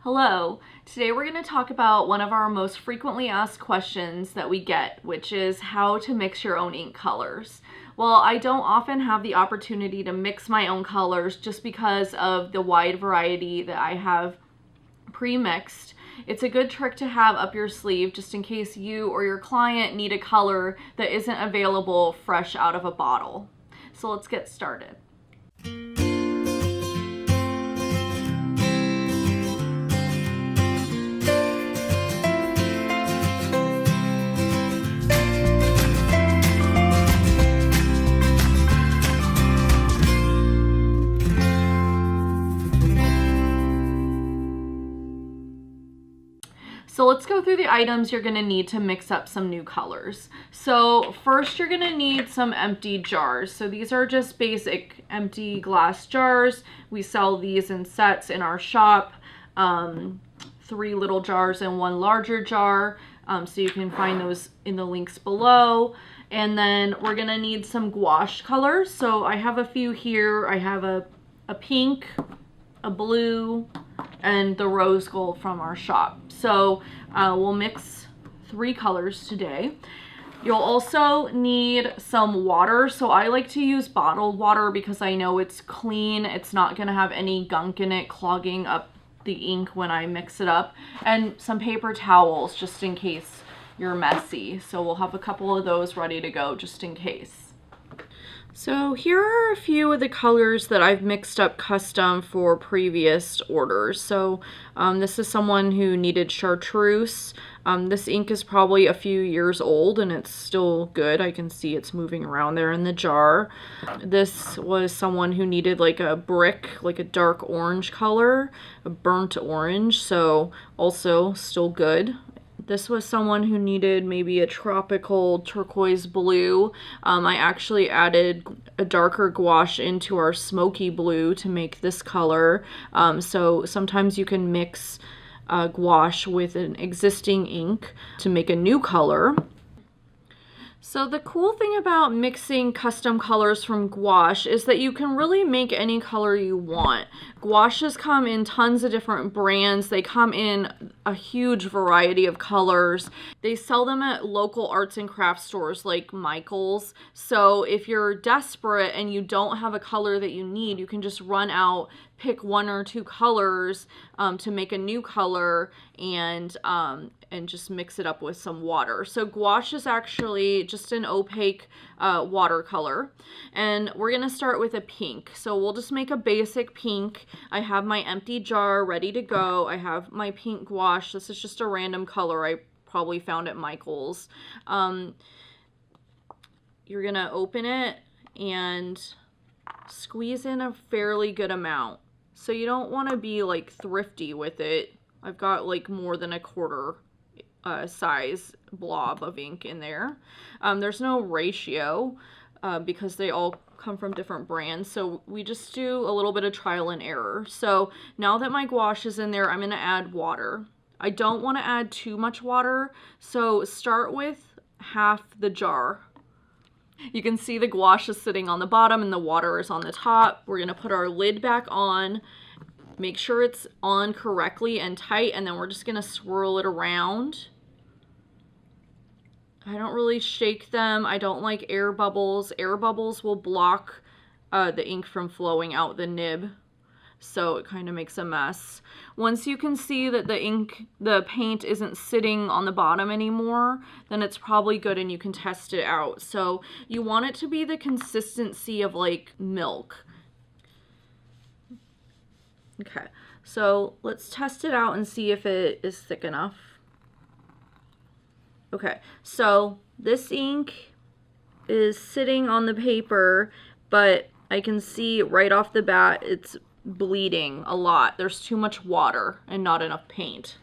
Hello, today we're going to talk about one of our most frequently asked questions that we get, which is how to mix your own ink colors. Well, I don't often have the opportunity to mix my own colors just because of the wide variety that I have pre-mixed. It's a good trick to have up your sleeve just in case you or your client need a color that isn't available fresh out of a bottle. So let's get started. So let's go through the items you're going to need to mix up some new colors. So first you're going to need some empty jars. So these are just basic empty glass jars. We sell these in sets in our shop, 3 little jars and 1 larger jar. So you can find those in the links below. And then we're going to need some gouache colors. So I have a few here. I have a pink, a blue, and the rose gold from our shop. So we'll mix 3 colors today. You'll also need some water. So I like to use bottled water because I know it's clean. It's not gonna have any gunk in it clogging up the ink when I mix it up. And some paper towels just in case you're messy. So we'll have a couple of those ready to go just in case. So here are a few of the colors that I've mixed up custom for previous orders. So this is someone who needed chartreuse. This ink is probably a few years old and it's still good. I can see it's moving around there in the jar. This was someone who needed like a brick, like a dark orange color, a burnt orange, so also still good. This was someone who needed maybe a tropical turquoise blue. I actually added a darker gouache into our smoky blue to make this color. So sometimes you can mix gouache with an existing ink to make a new color. So the cool thing about mixing custom colors from gouache is that you can really make any color you want. Gouaches come in tons of different brands. They come in a huge variety of colors. They sell them at local arts and crafts stores like Michael's. So if you're desperate and you don't have a color that you need, you can just run out, pick 1 or 2 colors to make a new color and just mix it up with some water. So gouache is actually just an opaque watercolor. And we're gonna start with a pink. So we'll just make a basic pink. I have my empty jar ready to go. I have my pink gouache. This is just a random color I probably found at Michael's. You're gonna open it and squeeze in a fairly good amount. So you don't want to be like thrifty with it. I've got like more than a quarter size blob of ink in there. There's no ratio because they all come from different brands. So we just do a little bit of trial and error. So now that my gouache is in there, I'm going to add water. I don't want to add too much water. So start with half the jar. You can see the gouache is sitting on the bottom and the water is on the top. We're going to put our lid back on, make sure it's on correctly and tight, and then we're just going to swirl it around. I don't really shake them. I don't like air bubbles. Air bubbles will block the ink from flowing out the nib, so it kind of makes a mess. Once you can see that the paint isn't sitting on the bottom anymore, then it's probably good and you can test it out. So you want it to be the consistency of like milk. Okay, so let's test it out and see if it is thick enough. Okay, so this ink is sitting on the paper, but I can see right off the bat it's bleeding a lot. There's too much water and not enough paint.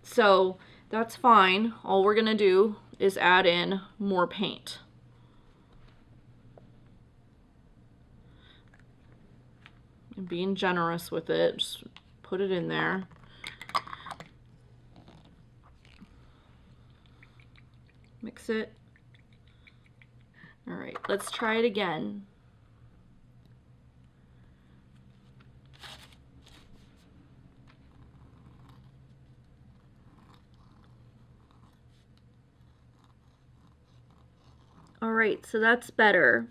So that's fine. All we're gonna do is add in more paint. And being generous with it, just put it in there. Mix it. All right, let's try it again. right, so that's better.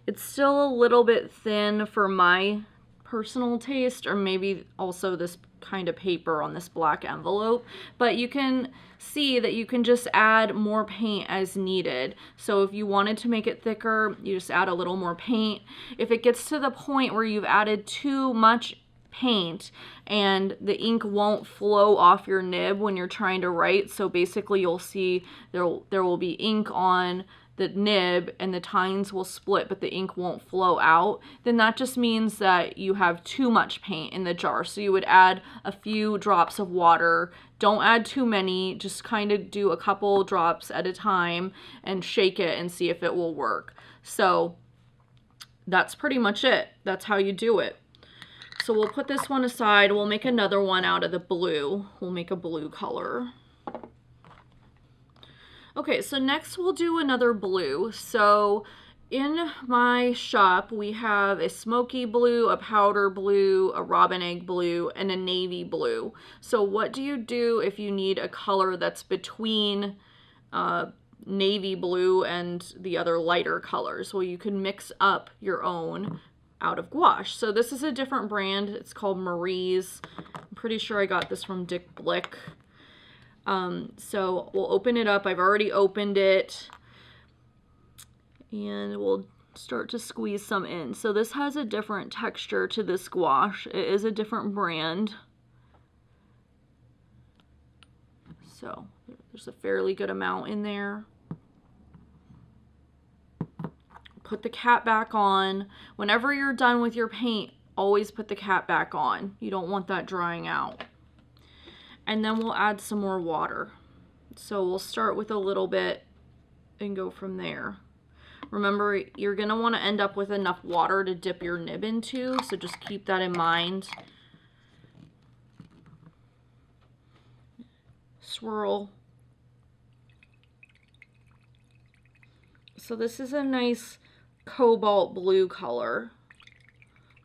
It's still a little bit thin for my personal taste, or maybe also this kind of paper on this black envelope, but you can see that you can just add more paint as needed. So if you wanted to make it thicker, you just add a little more paint. If it gets to the point where you've added too much paint and the ink won't flow off your nib when you're trying to write, so basically you'll see there will be ink on the nib and the tines will split but the ink won't flow out, then that just means that you have too much paint in the jar. So you would add a few drops of water. Don't add too many, just kind of do a couple drops at a time and shake it and see if it will work. So that's pretty much it. That's how you do it. So we'll put this one aside. We'll make another one out of the blue. We'll make a blue color. Okay, so next we'll do another blue. So in my shop, we have a smoky blue, a powder blue, a robin egg blue, and a navy blue. So what do you do if you need a color that's between navy blue and the other lighter colors? Well, you can mix up your own out of gouache. So this is a different brand. It's called Marie's. I'm pretty sure I got this from Dick Blick. So we'll open it up. I've already opened it. And we'll start to squeeze some in. So this has a different texture to this gouache. It is a different brand. So there's a fairly good amount in there. Put the cap back on. Whenever you're done with your paint, always put the cap back on. You don't want that drying out. And then we'll add some more water. So we'll start with a little bit and go from there. Remember, you're going to want to end up with enough water to dip your nib into, so just keep that in mind. Swirl. So this is a nice cobalt blue color.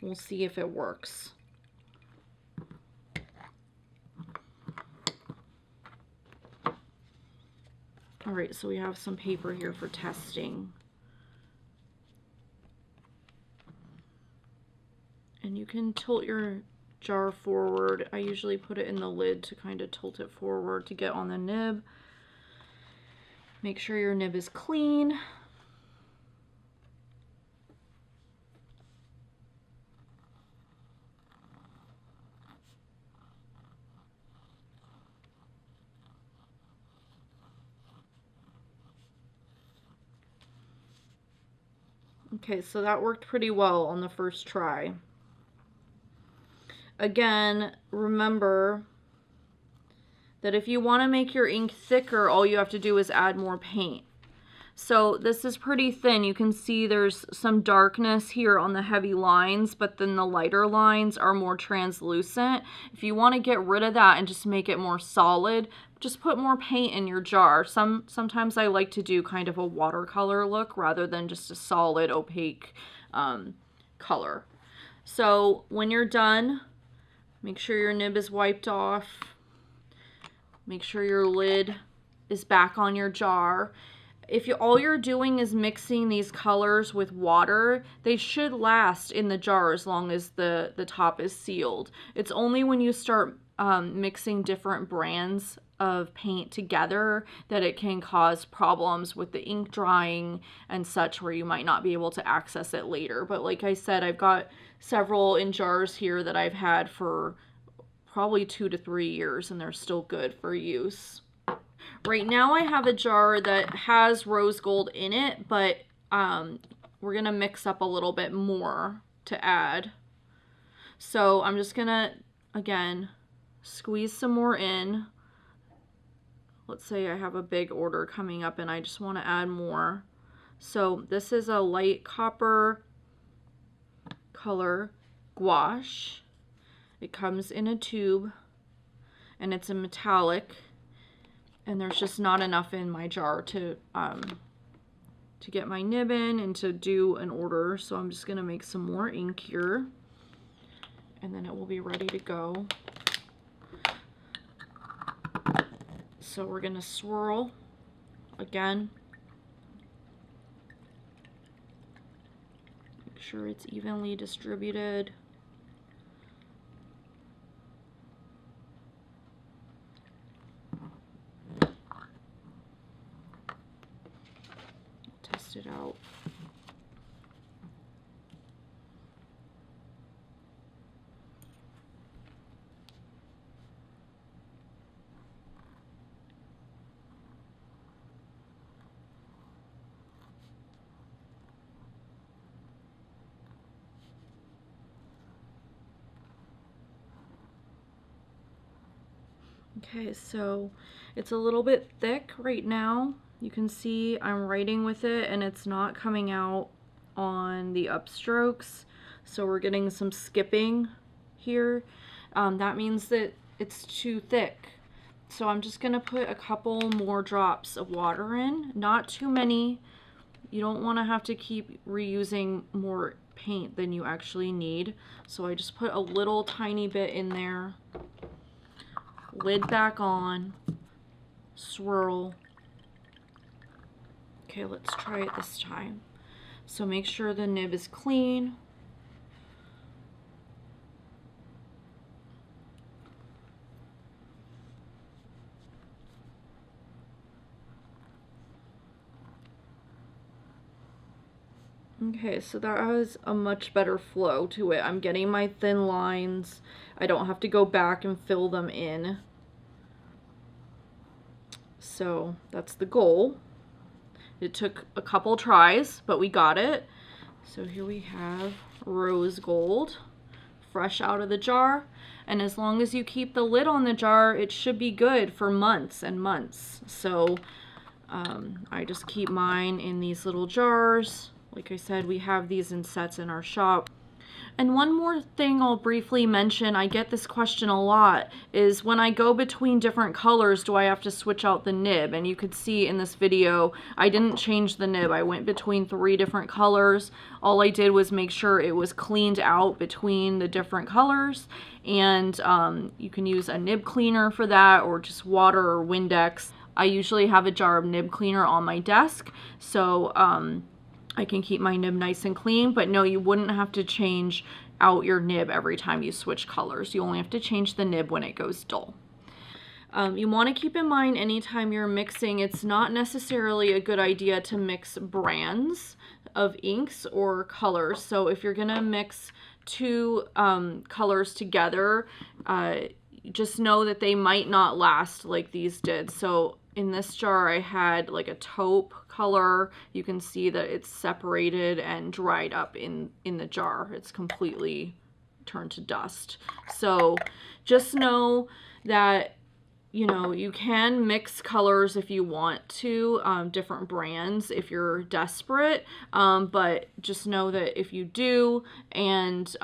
We'll see if it works. All right, so we have some paper here for testing. And you can tilt your jar forward. I usually put it in the lid to kind of tilt it forward to get on the nib. Make sure your nib is clean. Okay, so that worked pretty well on the first try. Again, remember that if you want to make your ink thicker, all you have to do is add more paint. So this is pretty thin. You can see there's some darkness here on the heavy lines, but then the lighter lines are more translucent. If you want to get rid of that and just make it more solid, just put more paint in your jar. Sometimes I like to do kind of a watercolor look rather than just a solid opaque color. So when you're done, make sure your nib is wiped off. Make sure your lid is back on your jar. If all you're doing is mixing these colors with water, they should last in the jar as long as the top is sealed. It's only when you start mixing different brands of paint together that it can cause problems with the ink drying and such, where you might not be able to access it later. But like I said, I've got several in jars here that I've had for probably 2 to 3 years and they're still good for use. Right now I have a jar that has rose gold in it, but we're gonna mix up a little bit more to add. So I'm just gonna, again, squeeze some more in. Let's say I have a big order coming up and I just want to add more. So this is a light copper color gouache. It comes in a tube and it's a metallic, and there's just not enough in my jar to get my nib in and to do an order. So I'm just gonna make some more ink here and then it will be ready to go. So we're gonna swirl again. sure it's evenly distributed. Test it out. Okay, so it's a little bit thick right now. You can see I'm writing with it and it's not coming out on the upstrokes. So we're getting some skipping here. That means that it's too thick. So I'm just gonna put a couple more drops of water in, not too many. You don't wanna have to keep reusing more paint than you actually need. So I just put a little tiny bit in there. Lid back on, swirl. Okay, let's try it this time. So make sure the nib is clean. Okay, so that has a much better flow to it. I'm getting my thin lines. I don't have to go back and fill them in. So that's the goal. It took a couple tries, but we got it. So here we have rose gold, fresh out of the jar. And as long as you keep the lid on the jar, it should be good for months and months. So I just keep mine in these little jars. Like I said, we have these in sets in our shop. And one more thing I'll briefly mention, I get this question a lot, is when I go between different colors, do I have to switch out the nib? And you could see in this video, I didn't change the nib. I went between 3 different colors. All I did was make sure it was cleaned out between the different colors. And you can use a nib cleaner for that, or just water or Windex. I usually have a jar of nib cleaner on my desk, so I can keep my nib nice and clean. But no, you wouldn't have to change out your nib every time you switch colors. You only have to change the nib when it goes dull. You want to keep in mind anytime you're mixing, it's not necessarily a good idea to mix brands of inks or colors. So if you're going to mix 2 colors together, just know that they might not last like these did. So in this jar I had like a taupe color. You can see that it's separated and dried up in the jar. It's completely turned to dust. So just know that, you know, you can mix colors if you want to, different brands if you're desperate, but just know that if you do and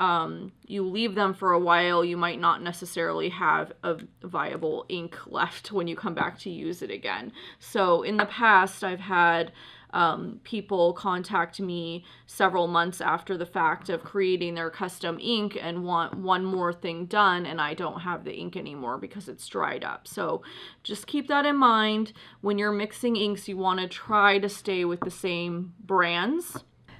you leave them for a while, you might not necessarily have a viable ink left when you come back to use it again. So in the past, I've had people contact me several months after the fact of creating their custom ink and want one more thing done, and I don't have the ink anymore because it's dried up. So just keep that in mind. When you're mixing inks, you want to try to stay with the same brands.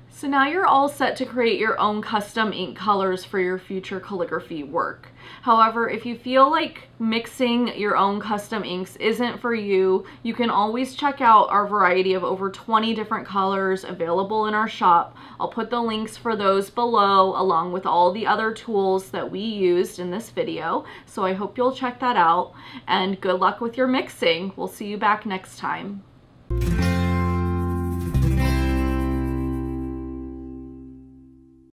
So now you're all set to create your own custom ink colors for your future calligraphy work. However, if you feel like mixing your own custom inks isn't for you, you can always check out our variety of over 20 different colors available in our shop. I'll put the links for those below, along with all the other tools that we used in this video. So I hope you'll check that out, and good luck with your mixing. We'll see you back next time.